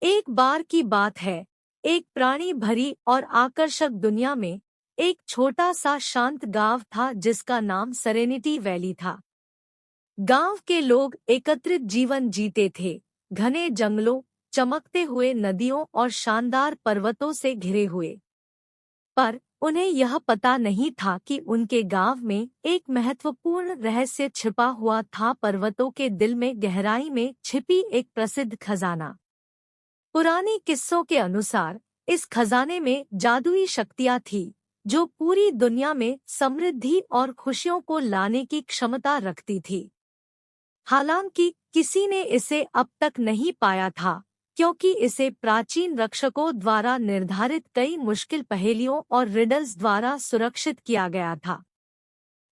एक बार की बात है, एक प्राणी भरी और आकर्षक दुनिया में एक छोटा सा शांत गांव था जिसका नाम सेरेनिटी वैली था। गांव के लोग एकत्रित जीवन जीते थे, घने जंगलों, चमकते हुए नदियों और शानदार पर्वतों से घिरे हुए। पर उन्हें यह पता नहीं था कि उनके गांव में एक महत्वपूर्ण रहस्य छिपा हुआ था। पर्वतों के दिल में गहराई में छिपी एक प्रसिद्ध खजाना। पुराने किस्सों के अनुसार इस खजाने में जादुई शक्तियां थी जो पूरी दुनिया में समृद्धि और खुशियों को लाने की क्षमता रखती थी। हालांकि किसी ने इसे अब तक नहीं पाया था, क्योंकि इसे प्राचीन रक्षकों द्वारा निर्धारित कई मुश्किल पहेलियों और रिडल्स द्वारा सुरक्षित किया गया था।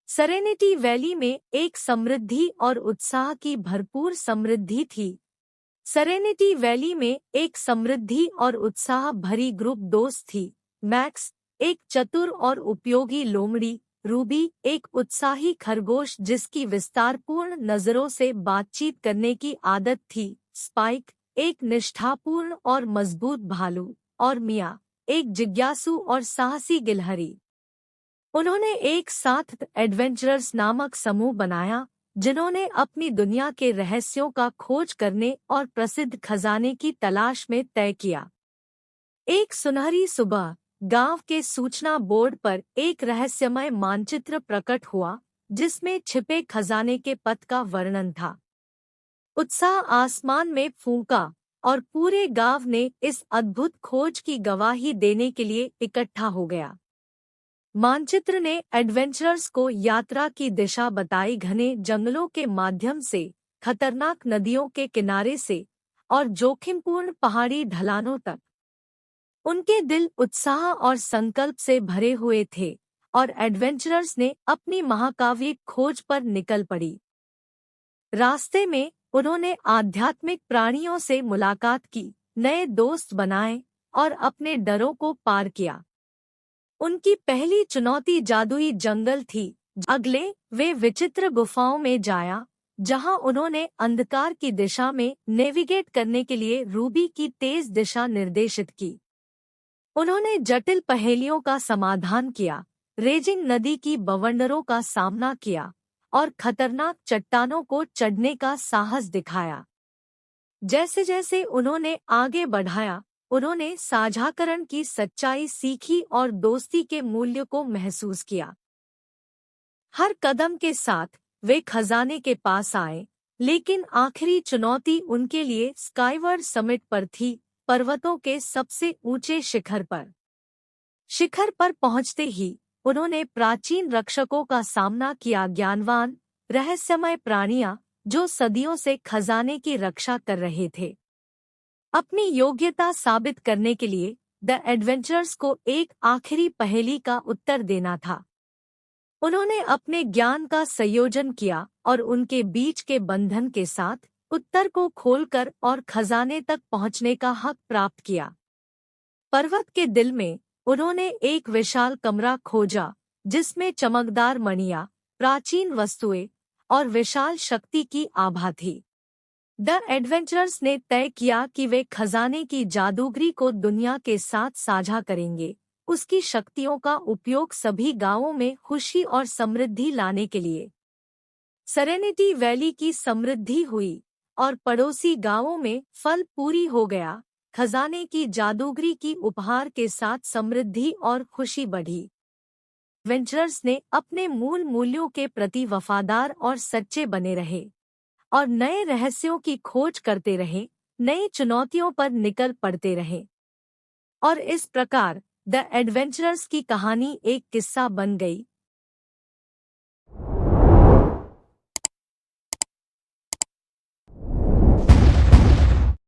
सेरेनिटी वैली में एक समृद्धि और उत्साह की भरपूर समृद्धि थी। सेरेनिटी वैली में एक समृद्धि और उत्साह भरी ग्रुप दोस्त थी। मैक्स, एक चतुर और उपयोगी लोमड़ी। रूबी, एक उत्साही खरगोश जिसकी विस्तारपूर्ण नजरों से बातचीत करने की आदत थी। स्पाइक, एक निष्ठापूर्ण और मजबूत भालू। और मिया, एक जिज्ञासु और साहसी गिलहरी। उन्होंने एक साथ एडवेंचरर्स नामक समूह बनाया, जिन्होंने अपनी दुनिया के रहस्यों का खोज करने और प्रसिद्ध खजाने की तलाश में तय किया। एक सुनहरी सुबह गांव के सूचना बोर्ड पर एक रहस्यमय मानचित्र प्रकट हुआ, जिसमें छिपे खजाने के पथ का वर्णन था। उत्साह आसमान में फूंका और पूरे गांव ने इस अद्भुत खोज की गवाही देने के लिए इकट्ठा हो गया। मानचित्र ने एडवेंचरर्स को यात्रा की दिशा बताई, घने जंगलों के माध्यम से, खतरनाक नदियों के किनारे से और जोखिमपूर्ण पहाड़ी ढलानों तक। उनके दिल उत्साह और संकल्प से भरे हुए थे और एडवेंचरर्स ने अपनी महाकाव्यिक खोज पर निकल पड़ी। रास्ते में उन्होंने आध्यात्मिक प्राणियों से मुलाकात की, नए दोस्त बनाए और अपने डरों को पार किया। उनकी पहली चुनौती जादुई जंगल थी। अगले वे विचित्र गुफाओं में जाया, जहां उन्होंने अंधकार की दिशा में नेविगेट करने के लिए रूबी की तेज दिशा निर्देशित की। उन्होंने जटिल पहेलियों का समाधान किया, रेजिंग नदी की बवंडरों का सामना किया और खतरनाक चट्टानों को चढ़ने का साहस दिखाया। जैसे जैसे उन्होंने आगे बढ़ाया, उन्होंने साझाकरण की सच्चाई सीखी और दोस्ती के मूल्य को महसूस किया। हर कदम के साथ वे खजाने के पास आए, लेकिन आखिरी चुनौती उनके लिए स्काईवर्ड समिट पर थी, पर्वतों के सबसे ऊंचे शिखर पर। शिखर पर पहुंचते ही उन्होंने प्राचीन रक्षकों का सामना किया, ज्ञानवान, रहस्यमय प्राणियां जो सदियों से खजाने की रक्षा कर रहे थे। अपनी योग्यता साबित करने के लिए द एडवेंचरर्स को एक आखिरी पहेली का उत्तर देना था। उन्होंने अपने ज्ञान का संयोजन किया और उनके बीच के बंधन के साथ उत्तर को खोलकर और खजाने तक पहुंचने का हक प्राप्त किया। पर्वत के दिल में उन्होंने एक विशाल कमरा खोजा, जिसमें चमकदार मणियां, प्राचीन वस्तुएं और विशाल शक्ति की आभा थी। द एडवेंचरर्स ने तय किया कि वे खजाने की जादूगरी को दुनिया के साथ साझा करेंगे, उसकी शक्तियों का उपयोग सभी गांवों में खुशी और समृद्धि लाने के लिए। सेरेनिटी वैली की समृद्धि हुई और पड़ोसी गांवों में फल पूरी हो गया। खजाने की जादूगरी की उपहार के साथ समृद्धि और खुशी बढ़ी। एडवेंचरर्स ने अपने मूल मूल्यों के प्रति वफादार और सच्चे बने रहे और नए रहस्यों की खोज करते रहे, नई चुनौतियों पर निकल पड़ते रहे। और इस प्रकार द एडवेंचरर्स की कहानी एक किस्सा बन गई,